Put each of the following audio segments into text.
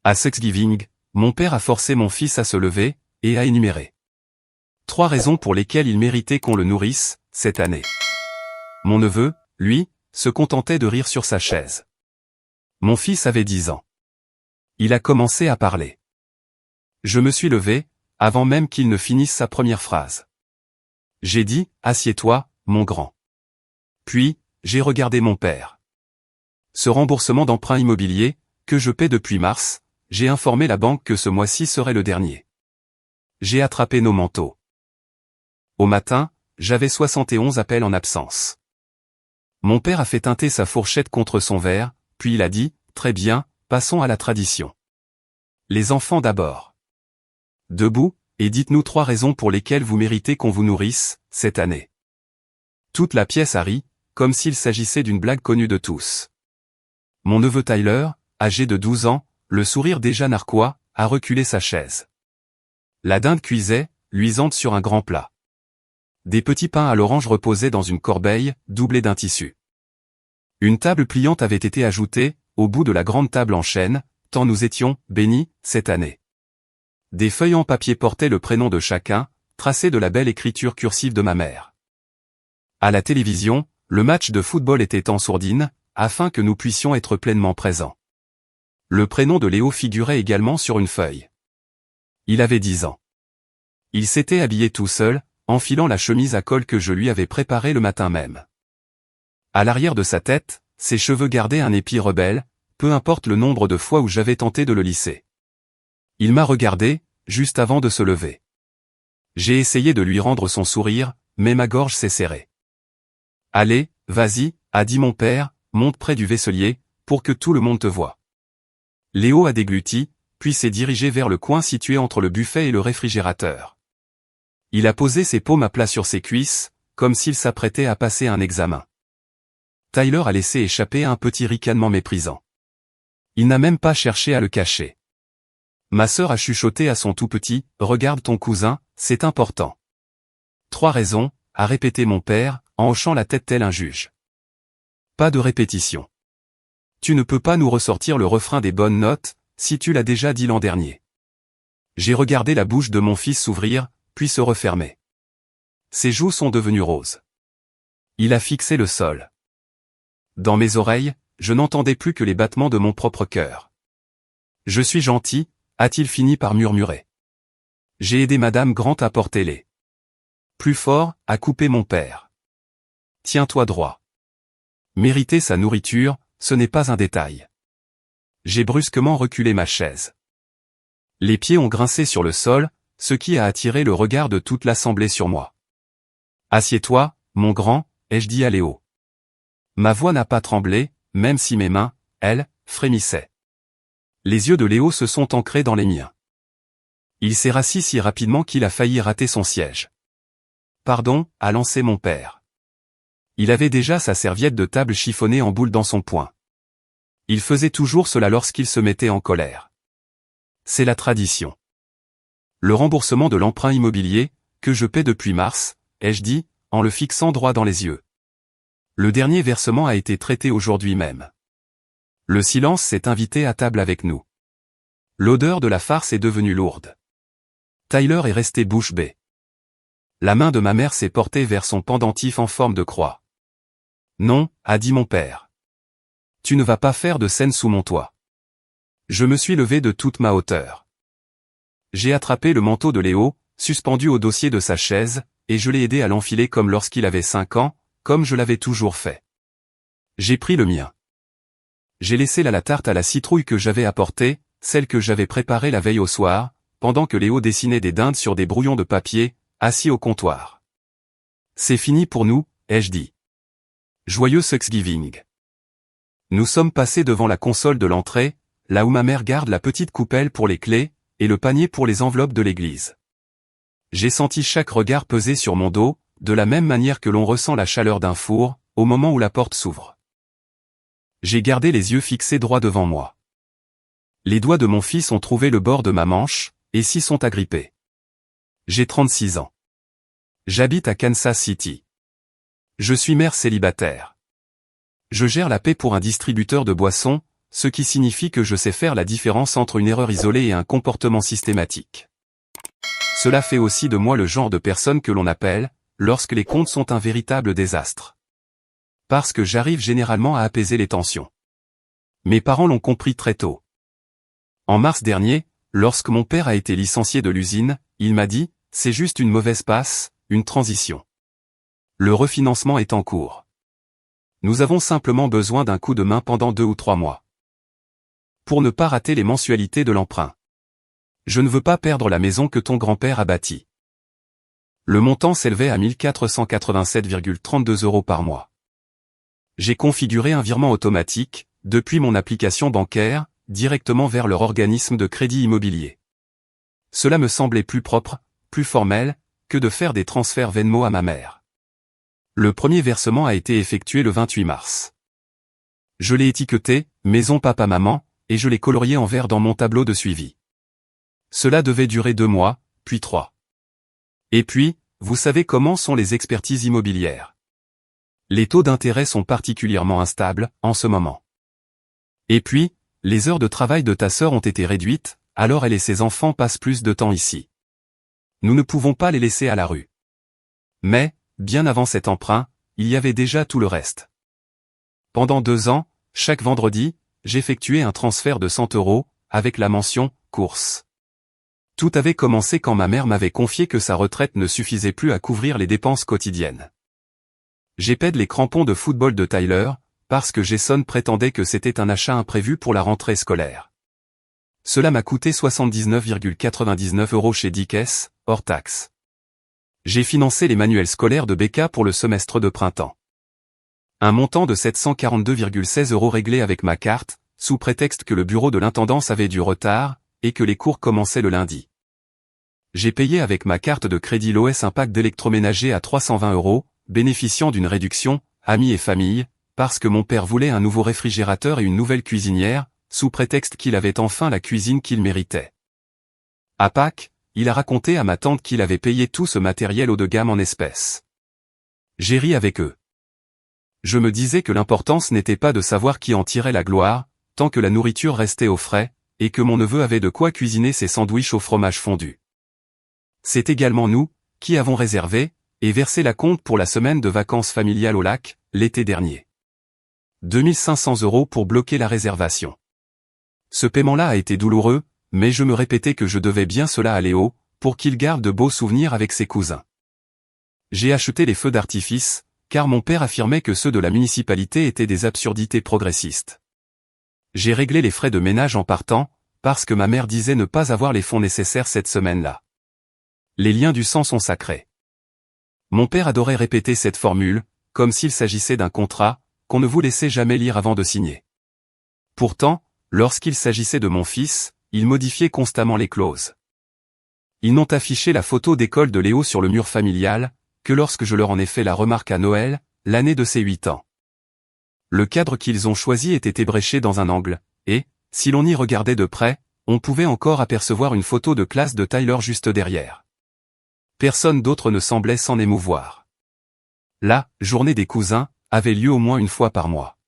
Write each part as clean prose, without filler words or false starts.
À Thanksgiving, mon père a forcé mon fils à se lever, et a énuméré 3 raisons pour lesquelles il méritait qu'on le nourrisse, cette année. Mon neveu, lui, se contentait de rire sur sa chaise. Mon fils avait 10 ans. Il a commencé à parler. Je me suis levé, avant même qu'il ne finisse sa première phrase. J'ai dit, « Assieds-toi, mon grand ». Puis, j'ai regardé mon père. Ce remboursement d'emprunt immobilier, que je paie depuis mars, j'ai informé la banque que ce mois-ci serait le dernier. J'ai attrapé nos manteaux. Au matin, j'avais 71 appels en absence. Mon père a fait teinter sa fourchette contre son verre, puis il a dit, « Très bien, passons à la tradition. Les enfants d'abord. Debout, et dites-nous 3 raisons pour lesquelles vous méritez qu'on vous nourrisse, cette année. » Toute la pièce a ri, comme s'il s'agissait d'une blague connue de tous. Mon neveu Tyler, âgé de 12 ans, le sourire déjà narquois, a reculé sa chaise. La dinde cuisait, luisante sur un grand plat. Des petits pains à l'orange reposaient dans une corbeille, doublée d'un tissu. Une table pliante avait été ajoutée, au bout de la grande table en chêne, tant nous étions bénis, cette année. Des feuilles en papier portaient le prénom de chacun, tracé de la belle écriture cursive de ma mère. À la télévision, le match de football était en sourdine, afin que nous puissions être pleinement présents. Le prénom de Léo figurait également sur une feuille. Il avait 10 ans. Il s'était habillé tout seul, enfilant la chemise à col que je lui avais préparée le matin même. À l'arrière de sa tête, ses cheveux gardaient un épi rebelle, peu importe le nombre de fois où j'avais tenté de le lisser. Il m'a regardé, juste avant de se lever. J'ai essayé de lui rendre son sourire, mais ma gorge s'est serrée. « Allez, vas-y » a dit mon père, « monte près du vaisselier, pour que tout le monde te voie. » Léo a dégluti, puis s'est dirigé vers le coin situé entre le buffet et le réfrigérateur. Il a posé ses paumes à plat sur ses cuisses, comme s'il s'apprêtait à passer un examen. Tyler a laissé échapper un petit ricanement méprisant. Il n'a même pas cherché à le cacher. Ma sœur a chuchoté à son tout petit, « Regarde ton cousin, c'est important. » 3 raisons, a répété mon père, en hochant la tête tel un juge. Pas de répétition. Tu ne peux pas nous ressortir le refrain des bonnes notes, si tu l'as déjà dit l'an dernier. J'ai regardé la bouche de mon fils s'ouvrir, puis se refermer. Ses joues sont devenues roses. Il a fixé le sol. Dans mes oreilles, je n'entendais plus que les battements de mon propre cœur. Je suis gentil, a-t-il fini par murmurer. J'ai aidé Madame Grant à porter les. Plus fort, a coupé mon père. Tiens-toi droit. Mériter sa nourriture, ce n'est pas un détail. J'ai brusquement reculé ma chaise. Les pieds ont grincé sur le sol, ce qui a attiré le regard de toute l'assemblée sur moi. « Assieds-toi, mon grand » ai-je dit à Léo. Ma voix n'a pas tremblé, même si mes mains, elles, frémissaient. Les yeux de Léo se sont ancrés dans les miens. Il s'est rassis si rapidement qu'il a failli rater son siège. « Pardon » a lancé mon père. Il avait déjà sa serviette de table chiffonnée en boule dans son poing. Il faisait toujours cela lorsqu'il se mettait en colère. C'est la tradition. Le remboursement de l'emprunt immobilier, que je paie depuis mars, ai-je dit, en le fixant droit dans les yeux. Le dernier versement a été traité aujourd'hui même. Le silence s'est invité à table avec nous. L'odeur de la farce est devenue lourde. Tyler est resté bouche bée. La main de ma mère s'est portée vers son pendentif en forme de croix. « Non » a dit mon père. « Tu ne vas pas faire de scène sous mon toit. » Je me suis levé de toute ma hauteur. J'ai attrapé le manteau de Léo, suspendu au dossier de sa chaise, et je l'ai aidé à l'enfiler comme lorsqu'il avait 5 ans, comme je l'avais toujours fait. J'ai pris le mien. J'ai laissé la tarte à la citrouille que j'avais apportée, celle que j'avais préparée la veille au soir, pendant que Léo dessinait des dindes sur des brouillons de papier, assis au comptoir. « C'est fini pour nous » ai-je dit. Joyeux Thanksgiving. Nous sommes passés devant la console de l'entrée, là où ma mère garde la petite coupelle pour les clés, et le panier pour les enveloppes de l'église. J'ai senti chaque regard peser sur mon dos, de la même manière que l'on ressent la chaleur d'un four, au moment où la porte s'ouvre. J'ai gardé les yeux fixés droit devant moi. Les doigts de mon fils ont trouvé le bord de ma manche, et s'y sont agrippés. J'ai 36 ans. J'habite à Kansas City. Je suis mère célibataire. Je gère la paix pour un distributeur de boissons, ce qui signifie que je sais faire la différence entre une erreur isolée et un comportement systématique. Cela fait aussi de moi le genre de personne que l'on appelle, lorsque les comptes sont un véritable désastre. Parce que j'arrive généralement à apaiser les tensions. Mes parents l'ont compris très tôt. En mars dernier, lorsque mon père a été licencié de l'usine, il m'a dit, c'est juste une mauvaise passe, une transition. Le refinancement est en cours. Nous avons simplement besoin d'un coup de main pendant 2 ou 3 mois. Pour ne pas rater les mensualités de l'emprunt. Je ne veux pas perdre la maison que ton grand-père a bâtie. Le montant s'élevait à 1487,32 € par mois. J'ai configuré un virement automatique, depuis mon application bancaire, directement vers leur organisme de crédit immobilier. Cela me semblait plus propre, plus formel, que de faire des transferts Venmo à ma mère. Le premier versement a été effectué le 28 mars. Je l'ai étiqueté « Maison Papa-Maman » et je l'ai colorié en vert dans mon tableau de suivi. Cela devait durer 2 mois, puis 3. Et puis, vous savez comment sont les expertises immobilières. Les taux d'intérêt sont particulièrement instables, en ce moment. Et puis, les heures de travail de ta sœur ont été réduites, alors elle et ses enfants passent plus de temps ici. Nous ne pouvons pas les laisser à la rue. Mais, bien avant cet emprunt, il y avait déjà tout le reste. Pendant 2 ans, chaque vendredi, j'effectuais un transfert de 100 €, avec la mention « course ». Tout avait commencé quand ma mère m'avait confié que sa retraite ne suffisait plus à couvrir les dépenses quotidiennes. J'épède les crampons de football de Tyler, parce que Jason prétendait que c'était un achat imprévu pour la rentrée scolaire. Cela m'a coûté 79,99 € chez Dick's, hors taxe. J'ai financé les manuels scolaires de Becca pour le semestre de printemps. Un montant de 742,16 € réglé avec ma carte, sous prétexte que le bureau de l'intendance avait du retard, et que les cours commençaient le lundi. J'ai payé avec ma carte de crédit l'OS un pack d'électroménager à 320 €, bénéficiant d'une réduction, amis et famille, parce que mon père voulait un nouveau réfrigérateur et une nouvelle cuisinière, sous prétexte qu'il avait enfin la cuisine qu'il méritait. À Pâques, il a raconté à ma tante qu'il avait payé tout ce matériel haut de gamme en espèces. J'ai ri avec eux. Je me disais que l'importance n'était pas de savoir qui en tirait la gloire, tant que la nourriture restait au frais, et que mon neveu avait de quoi cuisiner ses sandwichs au fromage fondu. C'est également nous, qui avons réservé, et versé la compte pour la semaine de vacances familiales au lac, l'été dernier. 2500 € pour bloquer la réservation. Ce paiement-là a été douloureux, mais je me répétais que je devais bien cela à Léo, pour qu'il garde de beaux souvenirs avec ses cousins. J'ai acheté les feux d'artifice, car mon père affirmait que ceux de la municipalité étaient des absurdités progressistes. J'ai réglé les frais de ménage en partant, parce que ma mère disait ne pas avoir les fonds nécessaires cette semaine-là. Les liens du sang sont sacrés. Mon père adorait répéter cette formule, comme s'il s'agissait d'un contrat, qu'on ne vous laissait jamais lire avant de signer. Pourtant, lorsqu'il s'agissait de mon fils, il modifiait constamment les clauses. Ils n'ont affiché la photo d'école de Léo sur le mur familial, que lorsque je leur en ai fait la remarque à Noël, l'année de ses 8 ans. Le cadre qu'ils ont choisi était ébréché dans un angle, et, si l'on y regardait de près, on pouvait encore apercevoir une photo de classe de Tyler juste derrière. Personne d'autre ne semblait s'en émouvoir. La journée des cousins avait lieu au moins une fois par mois.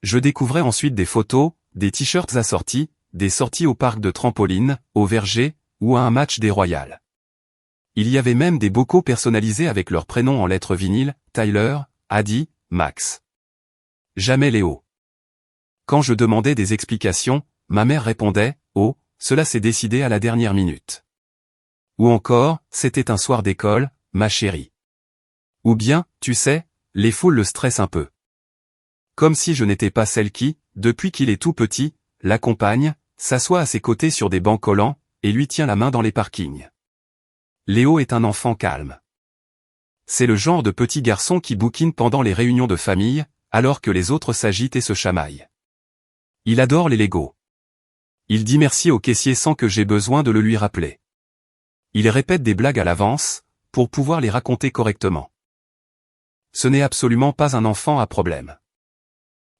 Je découvrais ensuite des photos, des t-shirts assortis, des sorties au parc de trampoline, au verger, ou à un match des Royals. Il y avait même des bocaux personnalisés avec leurs prénoms en lettres vinyles, Tyler, Adi, Max. Jamais Léo. Quand je demandais des explications, ma mère répondait « Oh, cela s'est décidé à la dernière minute. » Ou encore « C'était un soir d'école, ma chérie. » Ou bien, tu sais, les foules le stressent un peu. Comme si je n'étais pas celle qui, depuis qu'il est tout petit, l'accompagne, s'assoit à ses côtés sur des bancs collants, et lui tient la main dans les parkings. Léo est un enfant calme. C'est le genre de petit garçon qui bouquine pendant les réunions de famille, alors que les autres s'agitent et se chamaillent. Il adore les Legos. Il dit merci au caissier sans que j'aie besoin de le lui rappeler. Il répète des blagues à l'avance, pour pouvoir les raconter correctement. Ce n'est absolument pas un enfant à problème.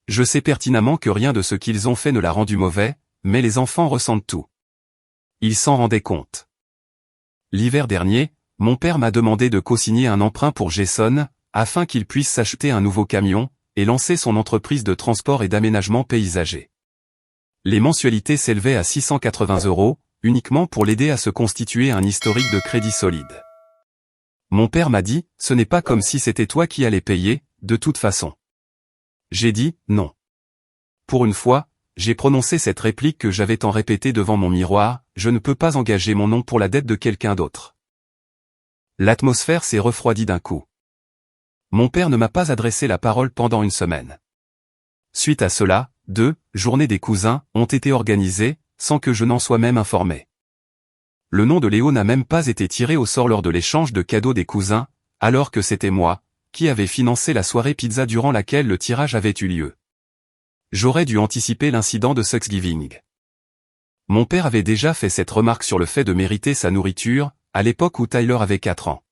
Je sais pertinemment que rien de ce qu'ils ont fait ne l'a rendu mauvais, mais les enfants ressentent tout. Ils s'en rendaient compte. L'hiver dernier, mon père m'a demandé de co-signer un emprunt pour Jason, afin qu'il puisse s'acheter un nouveau camion, et lancer son entreprise de transport et d'aménagement paysager. Les mensualités s'élevaient à 680 €, uniquement pour l'aider à se constituer un historique de crédit solide. Mon père m'a dit, ce n'est pas comme si c'était toi qui allais payer, de toute façon. J'ai dit, non. Pour une fois, j'ai prononcé cette réplique que j'avais tant répétée devant mon miroir, je ne peux pas engager mon nom pour la dette de quelqu'un d'autre. L'atmosphère s'est refroidie d'un coup. Mon père ne m'a pas adressé la parole pendant une semaine. Suite à cela, 2 journées des cousins ont été organisées, sans que je n'en sois même informé. Le nom de Léo n'a même pas été tiré au sort lors de l'échange de cadeaux des cousins, alors que c'était moi, qui avait financé la soirée pizza durant laquelle le tirage avait eu lieu. J'aurais dû anticiper l'incident de Thanksgiving. Mon père avait déjà fait cette remarque sur le fait de mériter sa nourriture, à l'époque où Tyler avait 4 ans.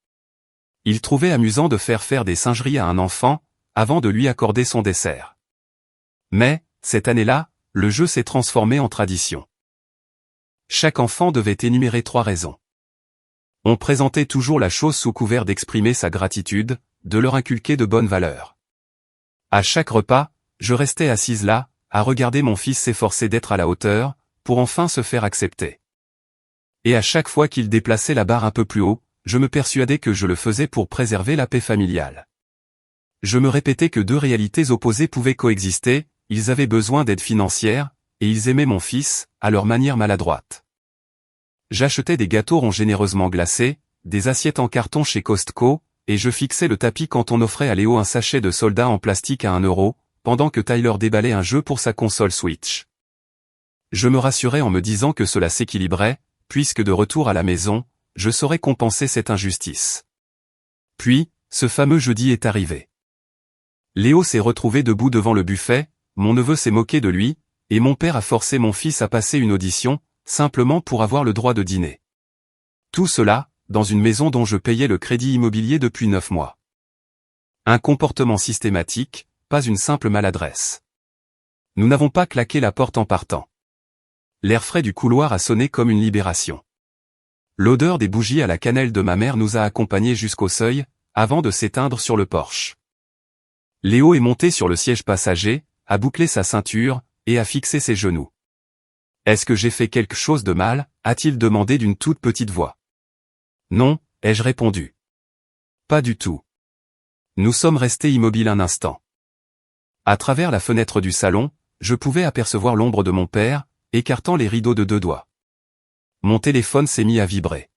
Il trouvait amusant de faire des singeries à un enfant, avant de lui accorder son dessert. Mais, cette année-là, le jeu s'est transformé en tradition. Chaque enfant devait énumérer 3 raisons. On présentait toujours la chose sous couvert d'exprimer sa gratitude, de leur inculquer de bonnes valeurs. À chaque repas, je restais assise là, à regarder mon fils s'efforcer d'être à la hauteur, pour enfin se faire accepter. Et à chaque fois qu'il déplaçait la barre un peu plus haut, je me persuadais que je le faisais pour préserver la paix familiale. Je me répétais que 2 réalités opposées pouvaient coexister, ils avaient besoin d'aide financière, et ils aimaient mon fils, à leur manière maladroite. J'achetais des gâteaux ronds généreusement glacés, des assiettes en carton chez Costco, et je fixais le tapis quand on offrait à Léo un sachet de soda en plastique à 1 €, pendant que Tyler déballait un jeu pour sa console Switch. Je me rassurais en me disant que cela s'équilibrait, puisque de retour à la maison, je saurais compenser cette injustice. Puis, ce fameux jeudi est arrivé. Léo s'est retrouvé debout devant le buffet, mon neveu s'est moqué de lui, et mon père a forcé mon fils à passer une audition, simplement pour avoir le droit de dîner. Tout cela, dans une maison dont je payais le crédit immobilier depuis 9 mois. Un comportement systématique, pas une simple maladresse. Nous n'avons pas claqué la porte en partant. L'air frais du couloir a sonné comme une libération. L'odeur des bougies à la cannelle de ma mère nous a accompagnés jusqu'au seuil, avant de s'éteindre sur le porche. Léo est monté sur le siège passager, a bouclé sa ceinture, et a fixé ses genoux. « Est-ce que j'ai fait quelque chose de mal ?» a-t-il demandé d'une toute petite voix. « Non », ai-je répondu. « Pas du tout. » Nous sommes restés immobiles un instant. À travers la fenêtre du salon, je pouvais apercevoir l'ombre de mon père, écartant les rideaux de 2 doigts. Mon téléphone s'est mis à vibrer.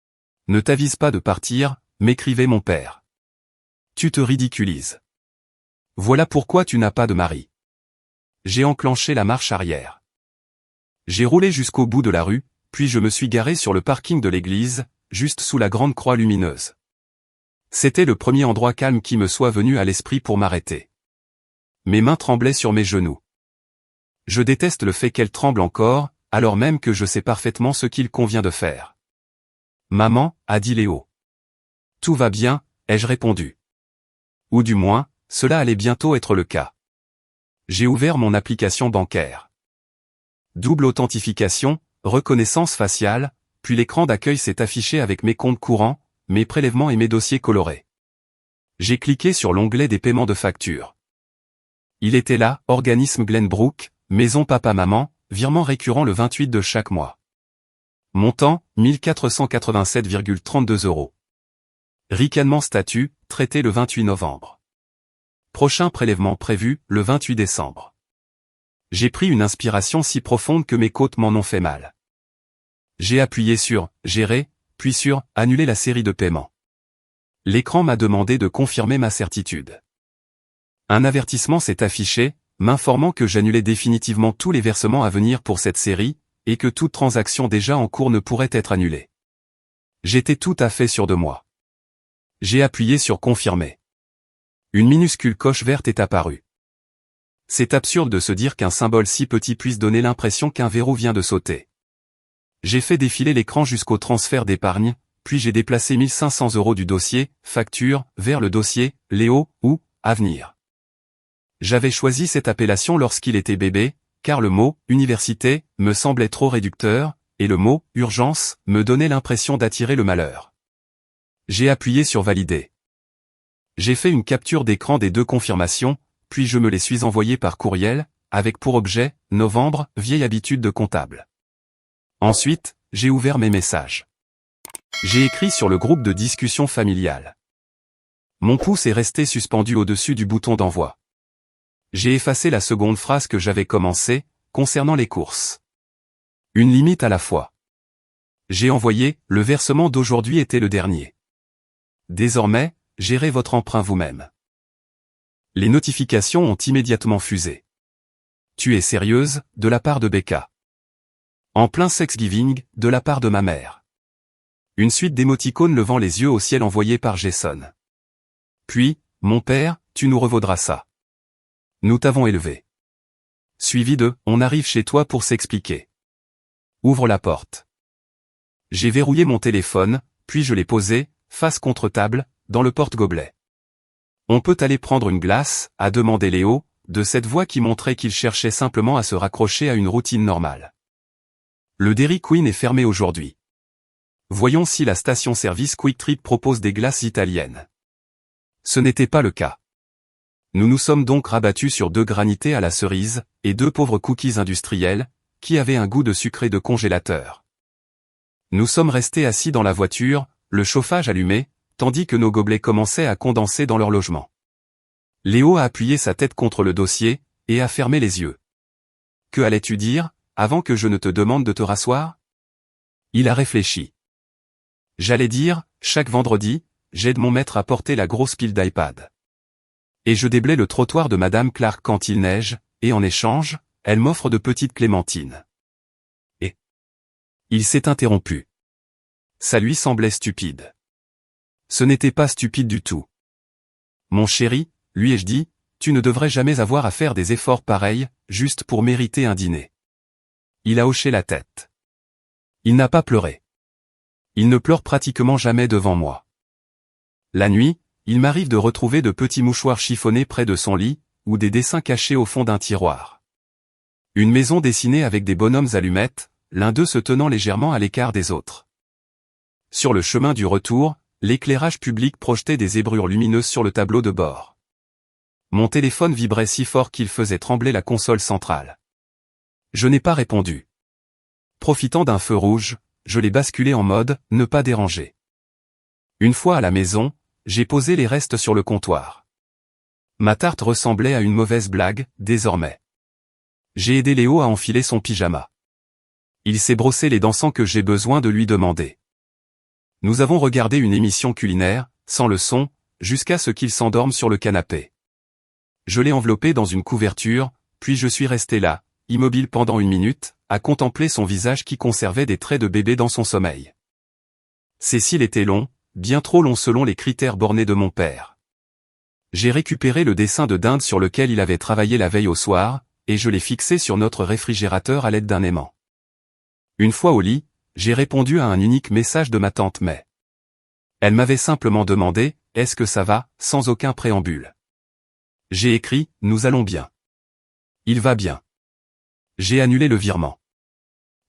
« Ne t'avise pas de partir », m'écrivait mon père. « Tu te ridiculises. Voilà pourquoi tu n'as pas de mari. » J'ai enclenché la marche arrière. J'ai roulé jusqu'au bout de la rue, puis je me suis garé sur le parking de l'église, juste sous la grande croix lumineuse. C'était le premier endroit calme qui me soit venu à l'esprit pour m'arrêter. Mes mains tremblaient sur mes genoux. Je déteste le fait qu'elles tremblent encore, alors même que je sais parfaitement ce qu'il convient de faire. « Maman », a dit Léo. « Tout va bien », ai-je répondu. Ou du moins, cela allait bientôt être le cas. J'ai ouvert mon application bancaire. Double authentification, reconnaissance faciale, puis l'écran d'accueil s'est affiché avec mes comptes courants, mes prélèvements et mes dossiers colorés. J'ai cliqué sur l'onglet des paiements de facture. Il était là, organisme Glenbrook, maison papa-maman, virement récurrent le 28 de chaque mois. Montant, 1487,32 €. Ricanement statut, traité le 28 novembre. Prochain prélèvement prévu, le 28 décembre. J'ai pris une inspiration si profonde que mes côtes m'en ont fait mal. J'ai appuyé sur « Gérer », puis sur « Annuler la série de paiements ». L'écran m'a demandé de confirmer ma certitude. Un avertissement s'est affiché, m'informant que j'annulais définitivement tous les versements à venir pour cette série, et que toute transaction déjà en cours ne pourrait être annulée. J'étais tout à fait sûr de moi. J'ai appuyé sur « Confirmer ». Une minuscule coche verte est apparue. C'est absurde de se dire qu'un symbole si petit puisse donner l'impression qu'un verrou vient de sauter. J'ai fait défiler l'écran jusqu'au transfert d'épargne, puis j'ai déplacé 1500 € du dossier « Facture » vers le dossier « Léo » ou « Avenir ». J'avais choisi cette appellation lorsqu'il était bébé, car le mot « université » me semblait trop réducteur, et le mot « urgence » me donnait l'impression d'attirer le malheur. J'ai appuyé sur « Valider ». J'ai fait une capture d'écran des 2 confirmations, puis je me les suis envoyées par courriel, avec pour objet, novembre, vieille habitude de comptable. Ensuite, j'ai ouvert mes messages. J'ai écrit sur le groupe de discussion familiale. Mon pouce est resté suspendu au-dessus du bouton d'envoi. J'ai effacé la seconde phrase que j'avais commencée, concernant les courses. Une limite à la fois. J'ai envoyé, le versement d'aujourd'hui était le dernier. Désormais, gérez votre emprunt vous-même. Les notifications ont immédiatement fusé. Tu es sérieuse, de la part de Becca. En plein Thanksgiving, de la part de ma mère. Une suite d'émoticônes levant les yeux au ciel envoyés par Jason. Puis, mon père, tu nous revaudras ça. Nous t'avons élevé. Suivi de, on arrive chez toi pour s'expliquer. Ouvre la porte. J'ai verrouillé mon téléphone, puis je l'ai posé, face contre table, dans le porte-gobelet. On peut aller prendre une glace, a demandé Léo, de cette voix qui montrait qu'il cherchait simplement à se raccrocher à une routine normale. Le Dairy Queen est fermé aujourd'hui. Voyons si la station-service Quick Trip propose des glaces italiennes. Ce n'était pas le cas. Nous nous sommes donc rabattus sur 2 granités à la cerise, et 2 pauvres cookies industriels, qui avaient un goût de sucré de congélateur. Nous sommes restés assis dans la voiture, le chauffage allumé, tandis que nos gobelets commençaient à condenser dans leur logement. Léo a appuyé sa tête contre le dossier, et a fermé les yeux. Que allais-tu dire, avant que je ne te demande de te rasseoir? Il a réfléchi. J'allais dire, chaque vendredi, j'aide mon maître à porter la grosse pile d'iPad. Et je déblaye le trottoir de Madame Clark quand il neige, et en échange, elle m'offre de petites clémentines. Et il s'est interrompu. Ça lui semblait stupide. Ce n'était pas stupide du tout. Mon chéri, lui ai-je dit, tu ne devrais jamais avoir à faire des efforts pareils, juste pour mériter un dîner. Il a hoché la tête. Il n'a pas pleuré. Il ne pleure pratiquement jamais devant moi. La nuit, il m'arrive de retrouver de petits mouchoirs chiffonnés près de son lit, ou des dessins cachés au fond d'un tiroir. Une maison dessinée avec des bonhommes allumettes, l'un d'eux se tenant légèrement à l'écart des autres. Sur le chemin du retour, l'éclairage public projetait des zébrures lumineuses sur le tableau de bord. Mon téléphone vibrait si fort qu'il faisait trembler la console centrale. Je n'ai pas répondu. Profitant d'un feu rouge, je l'ai basculé en mode « ne pas déranger ». Une fois à la maison, j'ai posé les restes sur le comptoir. Ma tarte ressemblait à une mauvaise blague, désormais. J'ai aidé Léo à enfiler son pyjama. Il s'est brossé les dents sans que j'aie besoin de lui demander. Nous avons regardé une émission culinaire, sans le son, jusqu'à ce qu'il s'endorme sur le canapé. Je l'ai enveloppé dans une couverture, puis je suis resté là, immobile pendant 1 minute, à contempler son visage qui conservait des traits de bébé dans son sommeil. Ses cils étaient longs, bien trop longs selon les critères bornés de mon père. J'ai récupéré le dessin de dinde sur lequel il avait travaillé la veille au soir, et je l'ai fixé sur notre réfrigérateur à l'aide d'un aimant. Une fois au lit, j'ai répondu à un unique message de ma tante May. Elle m'avait simplement demandé « Est-ce que ça va ?» sans aucun préambule. J'ai écrit « Nous allons bien. » Il va bien. J'ai annulé le virement.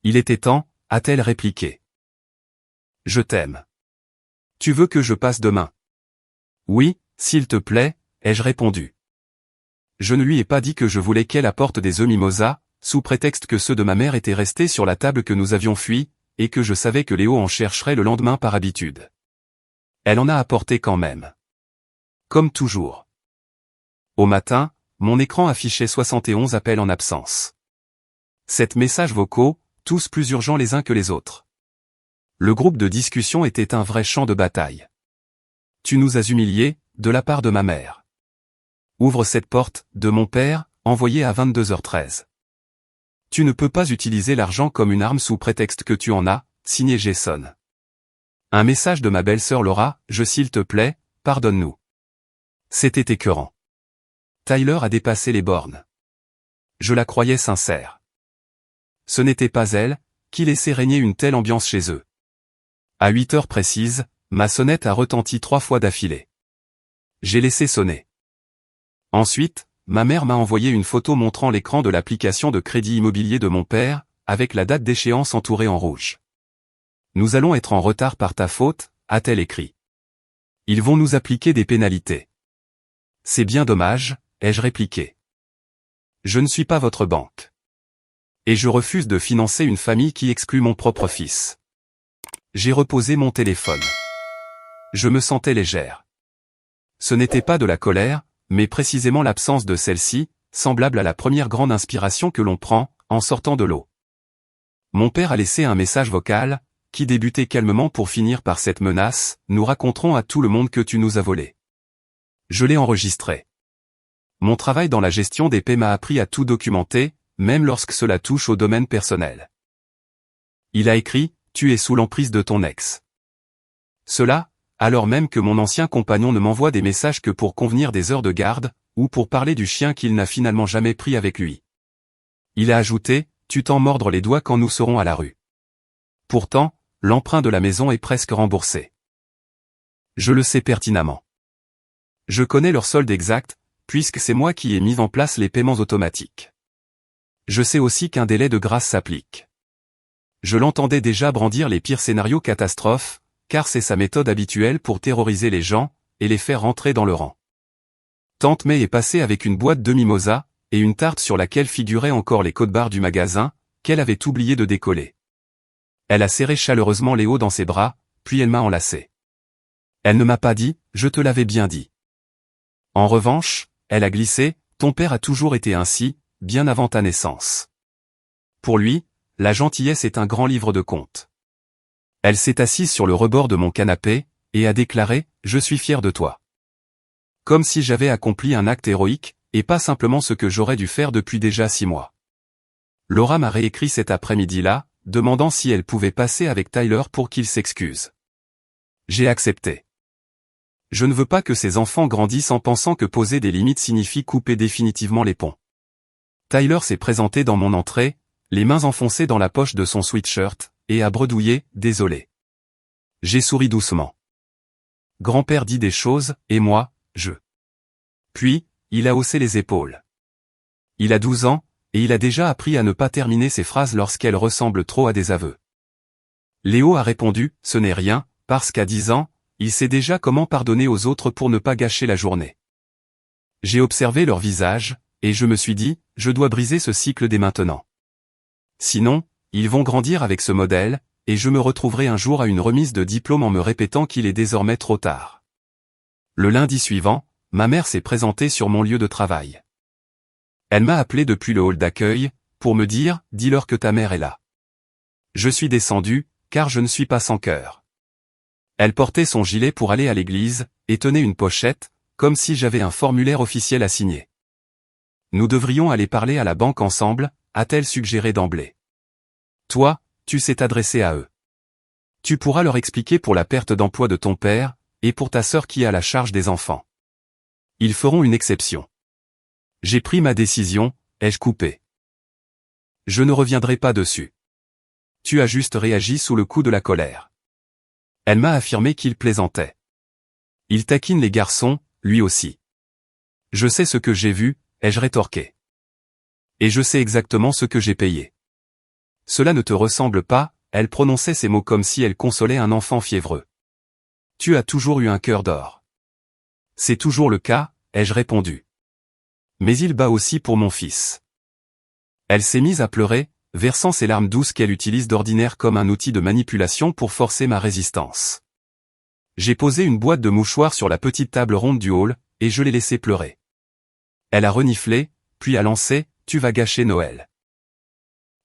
Il était temps, a-t-elle répliqué. Je t'aime. Tu veux que je passe demain? Oui, s'il te plaît, ai-je répondu. Je ne lui ai pas dit que je voulais qu'elle apporte des œufs mimosa, sous prétexte que ceux de ma mère étaient restés sur la table que nous avions fui, et que je savais que Léo en chercherait le lendemain par habitude. Elle en a apporté quand même. Comme toujours. Au matin, mon écran affichait 71 appels en absence. 7 messages vocaux, tous plus urgents les uns que les autres. Le groupe de discussion était un vrai champ de bataille. Tu nous as humiliés, de la part de ma mère. Ouvre cette porte, de mon père, envoyé à 22h13. Tu ne peux pas utiliser l'argent comme une arme sous prétexte que tu en as, signé Jason. Un message de ma belle-sœur Laura, s'il te plaît, pardonne-nous. C'était écœurant. Tyler a dépassé les bornes. Je la croyais sincère. Ce n'était pas elle, qui laissait régner une telle ambiance chez eux. À 8 heures précises, ma sonnette a retenti 3 fois d'affilée. J'ai laissé sonner. Ensuite, ma mère m'a envoyé une photo montrant l'écran de l'application de crédit immobilier de mon père, avec la date d'échéance entourée en rouge. Nous allons être en retard par ta faute, a-t-elle écrit. Ils vont nous appliquer des pénalités. C'est bien dommage, ai-je répliqué. Je ne suis pas votre banque. Et je refuse de financer une famille qui exclut mon propre fils. J'ai reposé mon téléphone. Je me sentais légère. Ce n'était pas de la colère, mais précisément l'absence de celle-ci, semblable à la première grande inspiration que l'on prend, en sortant de l'eau. Mon père a laissé un message vocal, qui débutait calmement pour finir par cette menace: nous raconterons à tout le monde que tu nous as volé. Je l'ai enregistré. Mon travail dans la gestion des paix m'a appris à tout documenter, même lorsque cela touche au domaine personnel. Il a écrit: tu es sous l'emprise de ton ex. Cela, alors même que mon ancien compagnon ne m'envoie des messages que pour convenir des heures de garde, ou pour parler du chien qu'il n'a finalement jamais pris avec lui. Il a ajouté: tu t'en mordres les doigts quand nous serons à la rue. Pourtant, l'emprunt de la maison est presque remboursé. Je le sais pertinemment. Je connais leur solde exact, puisque c'est moi qui ai mis en place les paiements automatiques. Je sais aussi qu'un délai de grâce s'applique. Je l'entendais déjà brandir les pires scénarios catastrophes, car c'est sa méthode habituelle pour terroriser les gens, et les faire rentrer dans le rang. Tante May est passée avec une boîte de mimosa, et une tarte sur laquelle figuraient encore les codes-barres du magasin, qu'elle avait oublié de décoller. Elle a serré chaleureusement Léo dans ses bras, puis elle m'a enlacé. Elle ne m'a pas dit: je te l'avais bien dit. En revanche, elle a glissé: ton père a toujours été ainsi, bien avant ta naissance. Pour lui, la gentillesse est un grand livre de contes. Elle s'est assise sur le rebord de mon canapé, et a déclaré: je suis fière de toi. Comme si j'avais accompli un acte héroïque, et pas simplement ce que j'aurais dû faire depuis déjà 6 mois. Laura m'a réécrit cet après-midi-là, demandant si elle pouvait passer avec Tyler pour qu'il s'excuse. J'ai accepté. Je ne veux pas que ces enfants grandissent en pensant que poser des limites signifie couper définitivement les ponts. Tyler s'est présenté dans mon entrée, les mains enfoncées dans la poche de son sweatshirt, et a bredouillé: désolé. J'ai souri doucement. Grand-père dit des choses, et moi, je. Puis, il a haussé les épaules. Il a 12 ans, et il a déjà appris à ne pas terminer ses phrases lorsqu'elles ressemblent trop à des aveux. Léo a répondu: ce n'est rien, parce qu'à 10 ans, il sait déjà comment pardonner aux autres pour ne pas gâcher la journée. J'ai observé leur visage, et je me suis dit: je dois briser ce cycle dès maintenant. Sinon, ils vont grandir avec ce modèle, et je me retrouverai un jour à une remise de diplôme en me répétant qu'il est désormais trop tard. Le lundi suivant, ma mère s'est présentée sur mon lieu de travail. Elle m'a appelé depuis le hall d'accueil, pour me dire: dis-leur que ta mère est là. Je suis descendu, car je ne suis pas sans cœur. Elle portait son gilet pour aller à l'église, et tenait une pochette, comme si j'avais un formulaire officiel à signer. Nous devrions aller parler à la banque ensemble, a-t-elle suggéré d'emblée. Toi, tu sais t'adresser à eux. Tu pourras leur expliquer pour la perte d'emploi de ton père, et pour ta sœur qui a la charge des enfants. Ils feront une exception. J'ai pris ma décision, ai-je coupé. Je ne reviendrai pas dessus. Tu as juste réagi sous le coup de la colère. Elle m'a affirmé qu'il plaisantait. Il taquine les garçons, lui aussi. Je sais ce que j'ai vu, ai-je rétorqué. Et je sais exactement ce que j'ai payé. Cela ne te ressemble pas, elle prononçait ces mots comme si elle consolait un enfant fiévreux. Tu as toujours eu un cœur d'or. C'est toujours le cas, ai-je répondu. Mais il bat aussi pour mon fils. Elle s'est mise à pleurer, versant ses larmes douces qu'elle utilise d'ordinaire comme un outil de manipulation pour forcer ma résistance. J'ai posé une boîte de mouchoirs sur la petite table ronde du hall, et je l'ai laissée pleurer. Elle a reniflé, puis a lancé: tu vas gâcher Noël.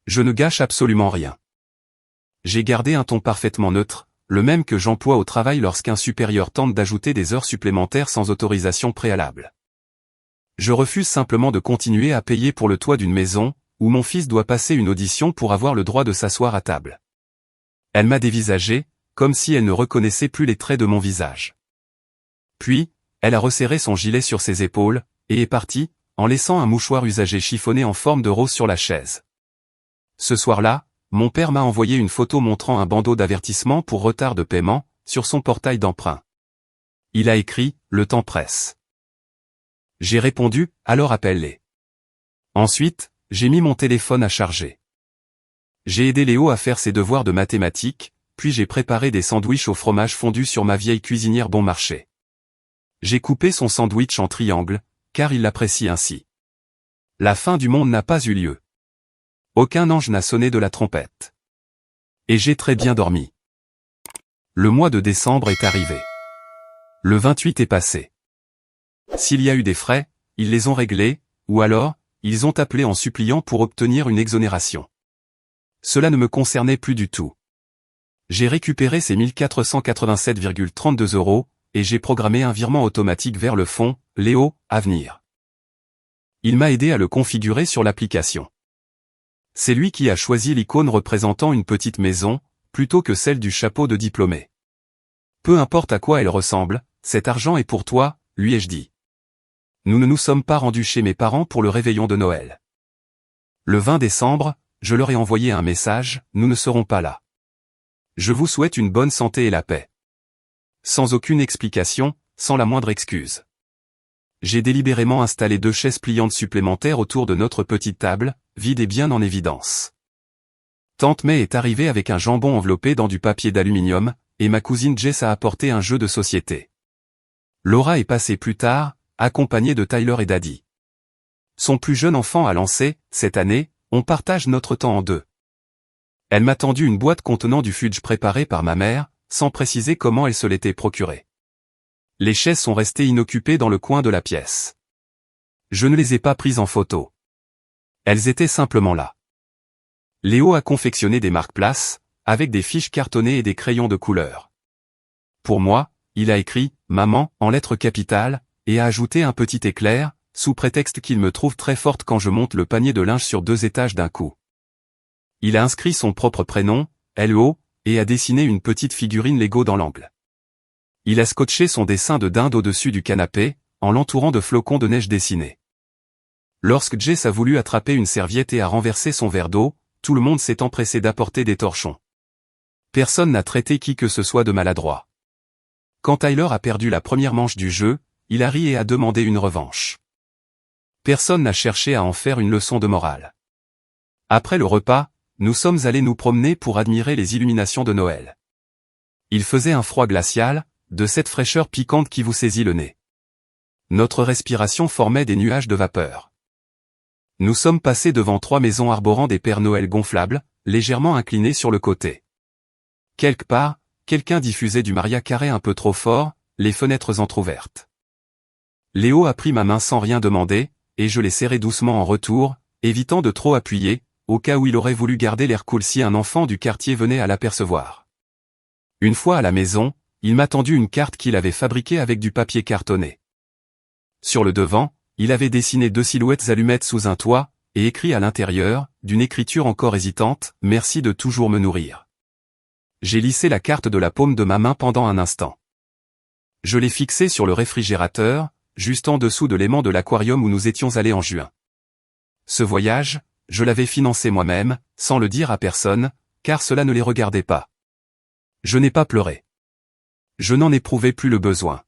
Je ne gâche absolument rien. J'ai gardé un ton parfaitement neutre, le même que j'emploie au travail lorsqu'un supérieur tente d'ajouter des heures supplémentaires sans autorisation préalable. Je refuse simplement de continuer à payer pour le toit d'une maison, où mon fils doit passer une audition pour avoir le droit de s'asseoir à table. Elle m'a dévisagé, comme si elle ne reconnaissait plus les traits de mon visage. Puis, elle a resserré son gilet sur ses épaules, et est partie, en laissant un mouchoir usagé chiffonné en forme de rose sur la chaise. Ce soir-là, mon père m'a envoyé une photo montrant un bandeau d'avertissement pour retard de paiement, sur son portail d'emprunt. Il a écrit: le temps presse. J'ai répondu: alors appelle-les. Ensuite, j'ai mis mon téléphone à charger. J'ai aidé Léo à faire ses devoirs de mathématiques, puis j'ai préparé des sandwichs au fromage fondu sur ma vieille cuisinière bon marché. J'ai coupé son sandwich en triangle, car il l'apprécie ainsi. La fin du monde n'a pas eu lieu. Aucun ange n'a sonné de la trompette. Et j'ai très bien dormi. Le mois de décembre est arrivé. Le 28 est passé. S'il y a eu des frais, ils les ont réglés, ou alors, ils ont appelé en suppliant pour obtenir une exonération. Cela ne me concernait plus du tout. J'ai récupéré ces 1487,32 €, et j'ai programmé un virement automatique vers le fonds Léo Avenir. Il m'a aidé à le configurer sur l'application. C'est lui qui a choisi l'icône représentant une petite maison, plutôt que celle du chapeau de diplômé. Peu importe à quoi elle ressemble, cet argent est pour toi, lui ai-je dit. Nous ne nous sommes pas rendus chez mes parents pour le réveillon de Noël. Le 20 décembre, je leur ai envoyé un message, nous ne serons pas là. Je vous souhaite une bonne santé et la paix. Sans aucune explication, sans la moindre excuse. J'ai délibérément installé 2 chaises pliantes supplémentaires autour de notre petite table, vide et bien en évidence. Tante May est arrivée avec un jambon enveloppé dans du papier d'aluminium, et ma cousine Jess a apporté un jeu de société. Laura est passée plus tard, accompagnée de Tyler et Daddy. Son plus jeune enfant a lancé, cette année, on partage notre temps en deux. Elle m'a tendu une boîte contenant du fudge préparé par ma mère, sans préciser comment elle se l'était procuré. Les chaises sont restées inoccupées dans le coin de la pièce. Je ne les ai pas prises en photo. Elles étaient simplement là. Léo a confectionné des marque-places, avec des fiches cartonnées et des crayons de couleur. Pour moi, il a écrit « Maman » en lettres capitales, et a ajouté un petit éclair, sous prétexte qu'il me trouve très forte quand je monte le panier de linge sur 2 étages d'un coup. Il a inscrit son propre prénom, L.O., et a dessiné une petite figurine Lego dans l'angle. Il a scotché son dessin de dinde au-dessus du canapé, en l'entourant de flocons de neige dessinés. Lorsque Jess a voulu attraper une serviette et a renversé son verre d'eau, tout le monde s'est empressé d'apporter des torchons. Personne n'a traité qui que ce soit de maladroit. Quand Tyler a perdu la première manche du jeu, il a ri et a demandé une revanche. Personne n'a cherché à en faire une leçon de morale. Après le repas, nous sommes allés nous promener pour admirer les illuminations de Noël. Il faisait un froid glacial, de cette fraîcheur piquante qui vous saisit le nez. Notre respiration formait des nuages de vapeur. Nous sommes passés devant 3 maisons arborant des Pères Noël gonflables, légèrement inclinées sur le côté. Quelque part, quelqu'un diffusait du Maria Carey un peu trop fort, les fenêtres entr'ouvertes. Léo a pris ma main sans rien demander, et je l'ai serré doucement en retour, évitant de trop appuyer, au cas où il aurait voulu garder l'air cool si un enfant du quartier venait à l'apercevoir. Une fois à la maison, il m'a tendu une carte qu'il avait fabriquée avec du papier cartonné. Sur le devant, il avait dessiné 2 silhouettes allumettes sous un toit, et écrit à l'intérieur, d'une écriture encore hésitante, « Merci de toujours me nourrir ». J'ai lissé la carte de la paume de ma main pendant un instant. Je l'ai fixée sur le réfrigérateur, juste en dessous de l'aimant de l'aquarium où nous étions allés en juin. Ce voyage, je l'avais financé moi-même, sans le dire à personne, car cela ne les regardait pas. Je n'ai pas pleuré. Je n'en éprouvais plus le besoin.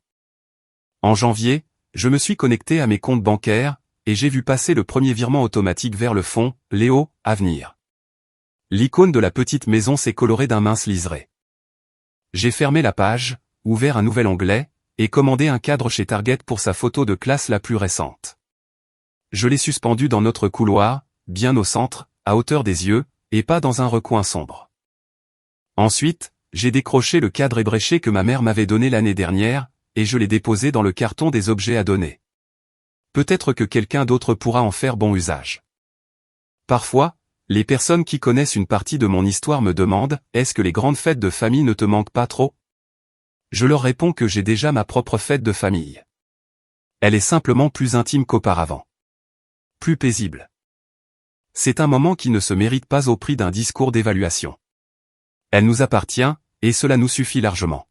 En janvier, je me suis connecté à mes comptes bancaires, et j'ai vu passer le premier virement automatique vers le fonds Léo Avenir. L'icône de la petite maison s'est colorée d'un mince liseré. J'ai fermé la page, ouvert un nouvel onglet, et commandé un cadre chez Target pour sa photo de classe la plus récente. Je l'ai suspendu dans notre couloir, bien au centre, à hauteur des yeux, et pas dans un recoin sombre. Ensuite, j'ai décroché le cadre ébréché que ma mère m'avait donné l'année dernière, et je l'ai déposé dans le carton des objets à donner. Peut-être que quelqu'un d'autre pourra en faire bon usage. Parfois, les personnes qui connaissent une partie de mon histoire me demandent « Est-ce que les grandes fêtes de famille ne te manquent pas trop ?» Je leur réponds que j'ai déjà ma propre fête de famille. Elle est simplement plus intime qu'auparavant. Plus paisible. C'est un moment qui ne se mérite pas au prix d'un discours d'évaluation. Elle nous appartient, et cela nous suffit largement.